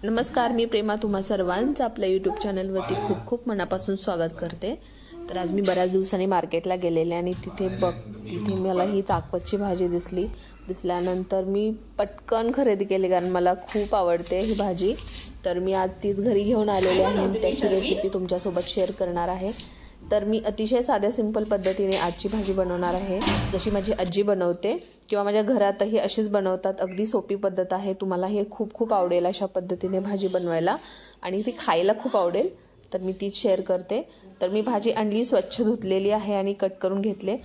नमस्कार, मी प्रेमा तुम्हा सर्वांचं आपल्या यूट्यूब चॅनलवरती खूप खूप मनापासून स्वागत करते। तर आज मी बऱ्याच दिवसांनी मार्केटला गेलेले आणि तिथे मला ही चाकवतची भाजी दिसल्यानंतर मी पटकन खरेदी केली, कारण मला खूप आवडते ही भाजी। तर मी आज तीच घरी घेऊन आलेले आहे आणि त्याची रेसिपी तुमच्यासोबत शेअर करणार आहे। तर मी अतिशय साध्या सिंपल पद्धतीने आजची भाजी बनवणार आहे, जशी माझी आजी बनवते किंवा माझ्या घरातही अशीच बनवतात। अगदी सोपी पद्धत आहे, तुम्हाला हे खूप खूप आवडेल अशा पद्धतीने भाजी बनवायला आणि ती खायला खूप आवडेल। तर मी तीच शेअर करते। तर मी भाजी आणली, स्वच्छ धुतलेली आहे आणि कट करून घेतले।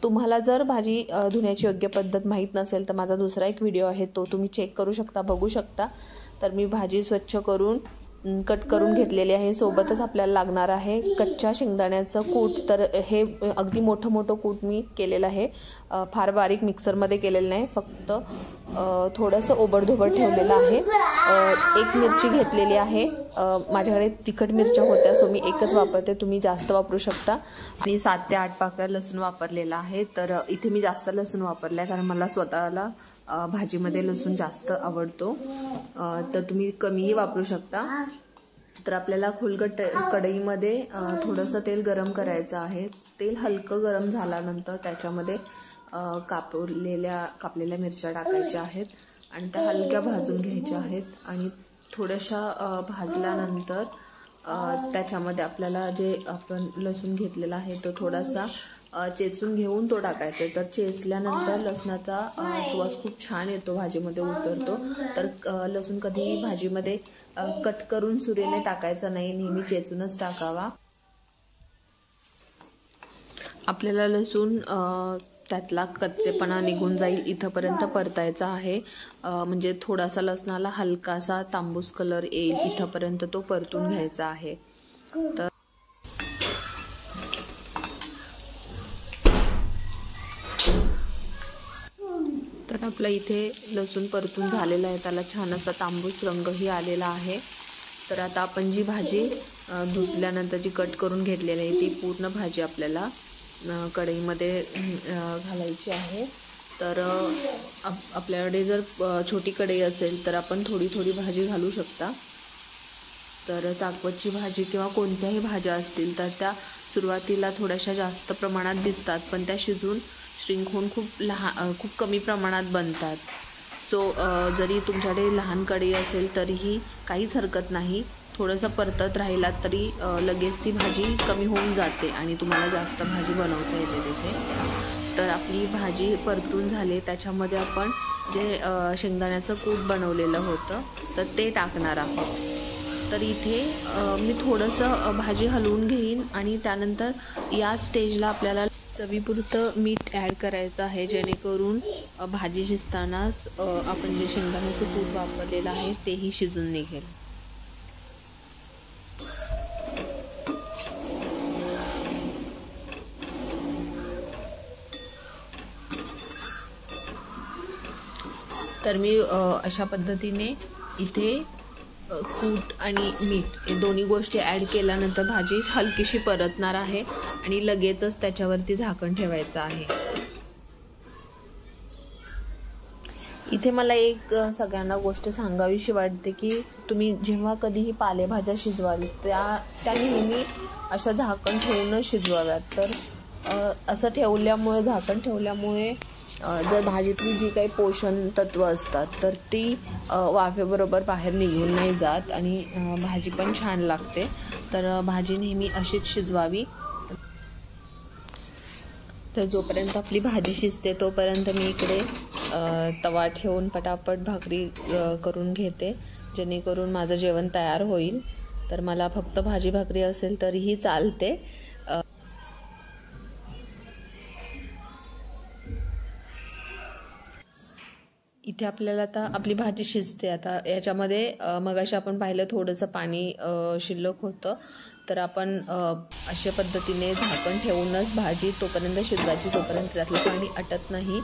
तुम्हाला जर भाजी धुण्याची योग्य पद्धत माहीत नसेल तर माझा दुसरा एक व्हिडिओ आहे, तो तुम्ही चेक करू शकता, बघू शकता। तर मी भाजी स्वच्छ करून कट करून घेतलेली आहे। सोबतच आपल्याला लागणार आहे कच्च्या शेंगदाण्याचं कूट। तर हे अगदी मोठं कूट मी केलेलं आहे, फार बारीक मिक्सरमध्ये केलेलं नाही, फक्त थोडंसं ओबडधोबड ठेवलेलं आहे। एक मिरची घेतलेली आहे, माझ्याकडे तिखट मिरच्या होत्या सो मी एकच वापरते, तुम्ही जास्त वापरू शकता। आणि 7 ते 8 पाकळ्या लसूण वापरलेला आहे। तर इथे मी जास्त लसूण वापरलाय कारण मला स्वतःला भाजीमध्ये लसूण जास्त आवडतो, तर तुम्ही कमीही वापरू शकता। तर आपल्याला खोलगट कढईमध्ये थोडंसं तेल गरम करायचं आहे। तेल हलकं गरम झाल्यानंतर त्याच्यामध्ये कापलेल्या मिरच्या टाकायच्या आहेत आणि त्या हलक्या भाजून घ्यायच्या आहेत। आणि थोड्याशा भाजल्यानंतर त्याच्यामध्ये आपल्याला जे आपण लसूण घेतलेला आहे तो थोडासा चेचून घेऊन तो टाकायचा। तर चेचल्यानंतर लसणाचा सुवास खूप छान येतो, भाजीमध्ये उतरतो। तर लसूण कधीही भाजीमध्ये कट करून सुरीने टाकायचा नाही, नेहमी चेचूनच टाकावा। आपल्याला लसूण त्यातला कच्चेपणा निघून जाईल इथपर्यंत परतायचा आहे, म्हणजे थोडासा लसणाला हलकासा तांबूस कलर येईल इथपर्यंत तो परतून घ्यायचा आहे। तर आपला इथे लसूण परतून झालेला आहे, त्याला छान असा तांबूस रंगही आलेला आहे। तर आता आपण जी भाजी धुतल्यानंतर जी कट करून घेतलेली आहे ती पूर्ण भाजी आपल्याला कढईमध्ये घालायची आहे। तर आपल्याकडे जर छोटी कढई असेल तर आपण थोडी थोडी भाजी घालू शकता। तर चाकवतची भाजी किंवा कोणत्याही भाज्या असतील तर त्या सुरुवातीला थोड्याशा जास्त प्रमाणात दिसतात, पण त्या शिजून श्रिंक होऊन खूप कमी प्रमाणात बनतात। सो जरी तुमच्याकडे लहान कढई असेल तरीही काहीच हरकत नाही, थोडंसं परतत राहिलात तरी लगेच ती भाजी कमी होऊन जाते आणि तुम्हाला जास्त भाजी बनवता येते तिथे। तर आपली भाजी परतून झाली, त्याच्यामध्ये आपण जे शेंगदाण्याचं कूट बनवलेलं होतं तर ते टाकणार आहोत। तर इथे मी थोडंसं भाजी हलवून घेईन आणि त्यानंतर या स्टेजला आपल्याला चवीपुरतं मीठ ॲड करायचं आहे, जेणेकरून भाजी शिजतानाच आपण जे शेंगदाण्याचं कूट वापरलेलं आहे तेही शिजून निघेल। तर मी अशा पद्धतीने इथे कूट आणि मीठ हे दोन्ही गोष्टी ॲड केल्यानंतर भाजी हलकीशी परतणार आहे आणि लगेचच त्याच्यावरती झाकण ठेवायचं आहे। इथे मला एक सगळ्यांना गोष्ट सांगावीशी वाटते की तुम्ही जेव्हा कधीही पालेभाज्या शिजवाल त्या नेहमी अशा झाकण ठेवूनच शिजवाव्यात। तर असं ठेवल्यामुळे, झाकण ठेवल्यामुळे जर भाजीतली जी काही पोषण तत्व असतात तर ती वाफेबरोबर बाहेर निघून नाही जात आणि भाजी पण छान लागते। तर भाजी नेहमी अशीच शिजवावी। तर जोपर्यंत आपली भाजी शिजते तोपर्यंत मी इकडे तवा ठेवून पटापट भाकरी करून घेते, जेणेकरून माझं जेवण तयार होईल। तर मला फक्त भाजी भाकरी असेल तरीही चालते। इथे आपल्याला आता आपली भाजी शिजते। आता याच्यामध्ये मगाशी आपण पाहिलं थोडंसं पाणी शिल्लक होतं, तर आपण अशा पद्धतीने झाकण ठेवूनच भाजी तोपर्यंत शिजवायची जोपर्यंत त्यातलं पाणी आटत नाही।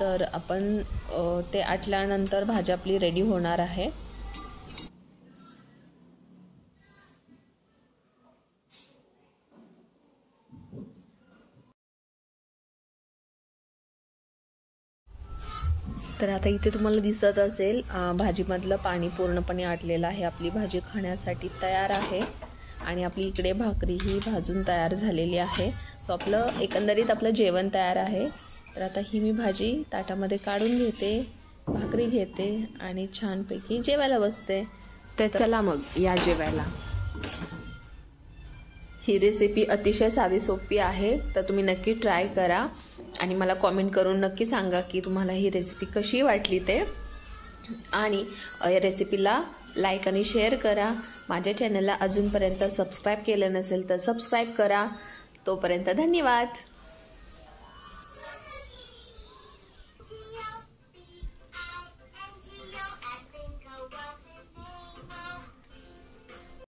तर आपण ते आटल्यानंतर भाजी आपली रेडी होणार आहे। तर आता इथे तुम्हाला दिसत असेल भाजीमधलं पाणी पूर्णपणे आटलेलं आहे. आपली भाजी खाण्यासाठी तयार आहे आणि आपली इकडे भाकरी ही भाजून तयार झालेली आहे. सो एकंदरीत आपलं जेवण तयार आहे. तर आता ही मी भाजी ताटामध्ये काढून घेते, भाकरी घेते आणि छानपैकी जेवायला बसते. तर चला मग या जेवायला. ही रेसिपी अतिशय साधी सोपी आहे, तर तुम्ही नक्की ट्राय करा आणि मला कॉमेंट करून नक्की सांगा की तुम्हाला ही रेसिपी कशी वाटली ते. आणि या रेसिपीला लाईक आणि शेअर करा. माझ्या चॅनलला अजूनपर्यंत सबस्क्राईब केलं नसेल तर सबस्क्राईब करा. तोपर्यंत धन्यवाद.